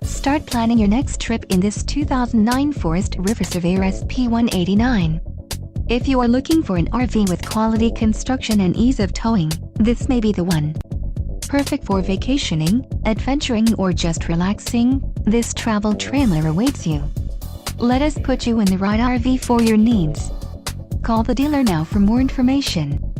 Start planning your next trip in this 2009 Forest River Surveyor SP-189. If you are looking for an RV with quality construction and ease of towing, this may be the one. Perfect for vacationing, adventuring, or just relaxing, this travel trailer awaits you. Let us put you in the right RV for your needs. Call the dealer now for more information.